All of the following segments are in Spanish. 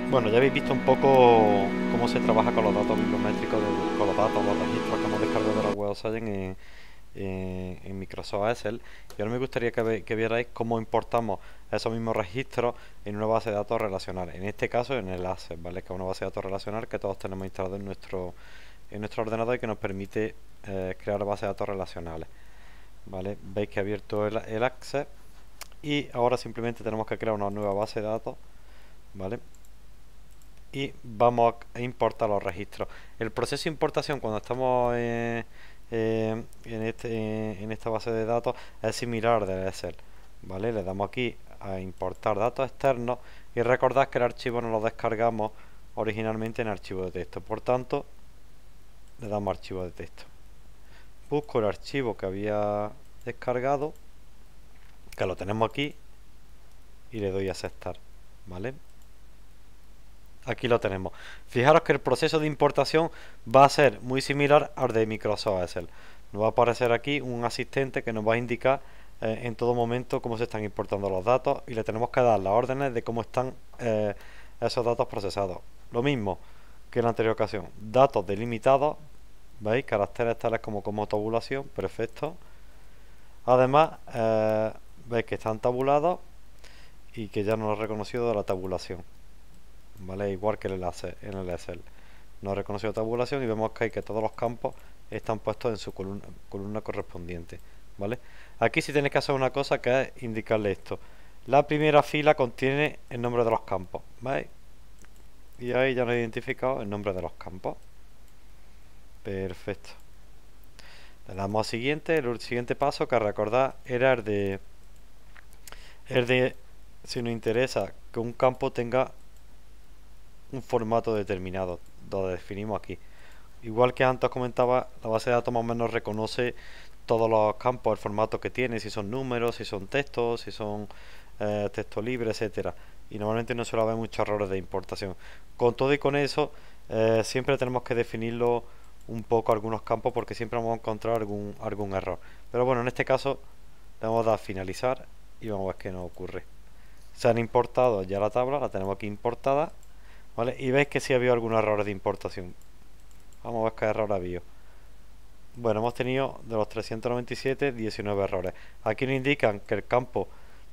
Bueno, ya habéis visto un poco cómo se trabaja con los datos bibliométricos, con los datos, los registros que hemos descargado de la Web of Science en Microsoft Excel. Y ahora me gustaría que vierais cómo importamos esos mismos registros en una base de datos relacional. En este caso en el Access, ¿vale? Que es una base de datos relacional que todos tenemos instalado en nuestro ordenador y que nos permite crear bases de datos relacionales. ¿Vale? Veis que he abierto el Access y ahora simplemente tenemos que crear una nueva base de datos. ¿Vale? Y vamos a importar los registros. El proceso de importación cuando estamos en esta base de datos es similar al de Excel. ¿Vale? Le damos aquí a importar datos externos y recordad que el archivo nos lo descargamos originalmente en archivo de texto. Por tanto, le damos archivo de texto. Busco el archivo que había descargado, que lo tenemos aquí, y le doy a aceptar. ¿Vale? Aquí lo tenemos. Fijaros que el proceso de importación va a ser muy similar al de Microsoft Excel. Nos va a aparecer aquí un asistente que nos va a indicar en todo momento cómo se están importando los datos y le tenemos que dar las órdenes de cómo están esos datos procesados. Lo mismo que en la anterior ocasión. Datos delimitados, ¿veis? Caracteres tales como tabulación, perfecto. Además, veis que están tabulados y que ya nos lo ha reconocido de la tabulación. ¿Vale? Igual que en el Excel. Nos ha reconocido tabulación y vemos que hay que todos los campos están puestos en su columna correspondiente. ¿Vale? Aquí sí tenéis que hacer una cosa que es indicarle esto. La primera fila contiene el nombre de los campos. ¿Veis? Y ahí ya nos he identificado el nombre de los campos. Perfecto. Le damos a siguiente. El siguiente paso que recordar era el de si nos interesa que un campo tenga un formato determinado, lo definimos aquí. Igual que antes comentaba, la base de datos más o menos reconoce todos los campos, el formato que tiene, si son números, si son textos, si son texto libre, etcétera. Y normalmente no suele haber muchos errores de importación. Con todo y con eso, siempre tenemos que definirlo un poco algunos campos porque siempre vamos a encontrar algún error. Pero bueno, en este caso le vamos a dar a finalizar y vamos a ver qué nos ocurre. Se han importado ya la tabla, la tenemos aquí importada. ¿Vale? Y veis que sí ha habido algunos errores de importación. Vamos a ver qué error ha habido. Bueno, hemos tenido de los 397, 19 errores. Aquí nos indican que el campo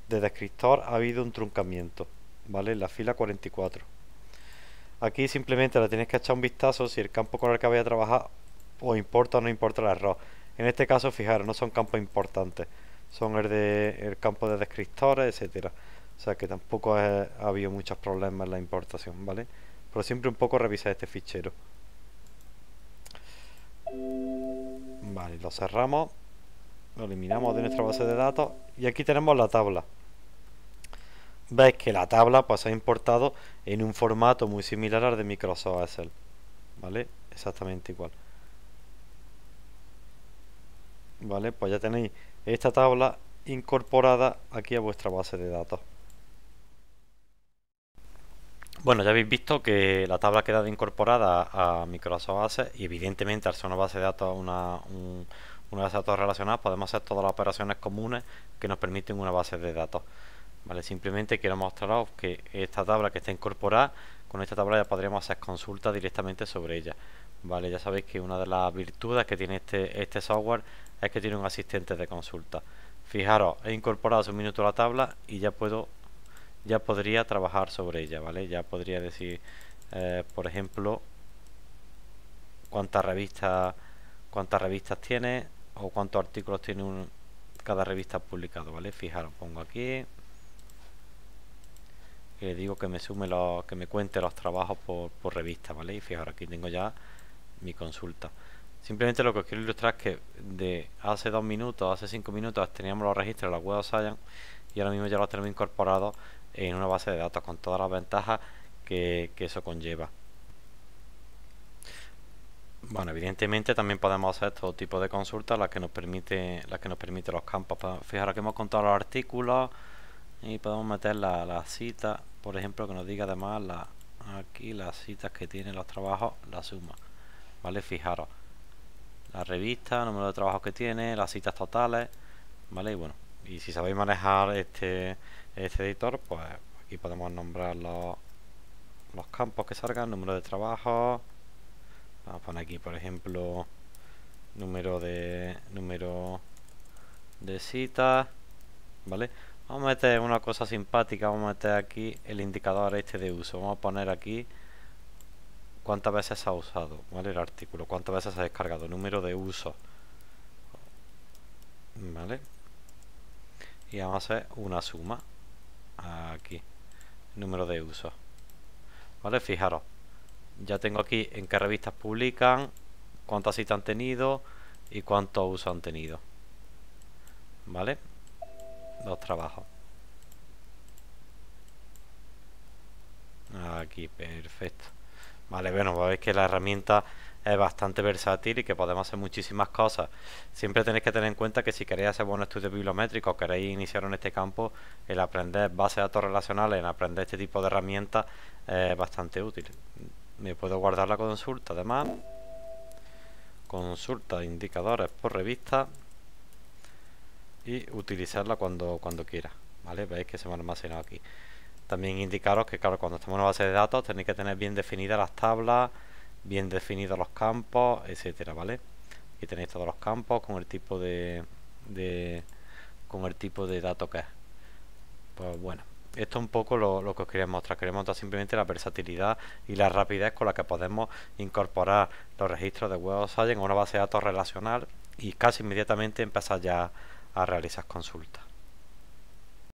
de descriptor ha habido un truncamiento. ¿Vale? En la fila 44. Aquí simplemente le tenéis que echar un vistazo si el campo con el que habéis a trabajar o importa o no importa el error. En este caso, fijaros, no son campos importantes. Son el campo de descriptores, etcétera. O sea que tampoco ha habido muchos problemas en la importación, ¿vale? Pero siempre un poco revisar este fichero. Vale, lo cerramos. Lo eliminamos de nuestra base de datos. Y aquí tenemos la tabla. Veis que la tabla pues se ha importado en un formato muy similar al de Microsoft Excel. ¿Vale? Exactamente igual. ¿Vale? Pues ya tenéis esta tabla incorporada aquí a vuestra base de datos. Bueno, ya habéis visto que la tabla ha quedado incorporada a Microsoft Access y evidentemente al ser una base de datos, una base de datos relacionada, podemos hacer todas las operaciones comunes que nos permiten una base de datos. Vale, simplemente quiero mostraros que esta tabla que está incorporada, con esta tabla ya podríamos hacer consultas directamente sobre ella. Vale, ya sabéis que una de las virtudes que tiene este software es que tiene un asistente de consulta. Fijaros, he incorporado hace un minuto la tabla y ya podría trabajar sobre ella, ¿vale? Ya podría decir, por ejemplo, cuántas revistas tiene o cuántos artículos tiene cada revista publicado, ¿vale? Fijaros, pongo aquí y le digo que me sume que me cuente los trabajos por revista, ¿vale? Y fijaros, aquí tengo ya mi consulta. Simplemente lo que os quiero ilustrar es que de hace 2 minutos, hace 5 minutos teníamos los registros de la Web of Science y ahora mismo ya los tenemos incorporados en una base de datos con todas las ventajas que eso conlleva. Bueno, evidentemente también podemos hacer todo tipo de consultas las que nos permite los campos. Fijaros que hemos contado los artículos y podemos meter la cita, por ejemplo, que nos diga además aquí las citas que tienen los trabajos, la suma. ¿Vale? Fijaros, la revista, número de trabajos que tiene, las citas totales, ¿vale? Y bueno, y si sabéis manejar este editor, pues aquí podemos nombrar los campos que salgan, número de trabajo. Vamos a poner aquí, por ejemplo, número de citas, ¿vale? Vamos a meter una cosa simpática, vamos a meter aquí el indicador este de uso. Vamos a poner aquí cuántas veces se ha usado, ¿vale? El artículo, cuántas veces se ha descargado, número de uso, ¿vale? Y vamos a hacer una suma aquí, número de uso, ¿vale? Fijaros, ya tengo aquí en qué revistas publican, cuántas citas han tenido y cuántos usos han tenido, ¿vale? Los trabajos. Aquí, perfecto. Vale, bueno, veis que la herramienta es bastante versátil y que podemos hacer muchísimas cosas. Siempre tenéis que tener en cuenta que si queréis hacer buenos estudios bibliométricos o queréis iniciar en este campo, el aprender bases de datos relacionales, en aprender este tipo de herramientas es bastante útil. Me puedo guardar la consulta, además, consulta de indicadores por revista y utilizarla cuando quiera, ¿vale? Veis que se me ha almacenado aquí. También indicaros que, claro, cuando estamos en una base de datos tenéis que tener bien definidas las tablas, bien definidos los campos, etcétera, ¿vale? Aquí tenéis todos los campos con el tipo con el tipo de dato que es. Pues bueno, esto es un poco lo que os quería mostrar. Quería mostrar simplemente la versatilidad y la rapidez con la que podemos incorporar los registros de Web of Science a una base de datos relacional y casi inmediatamente empezar ya a realizar consultas.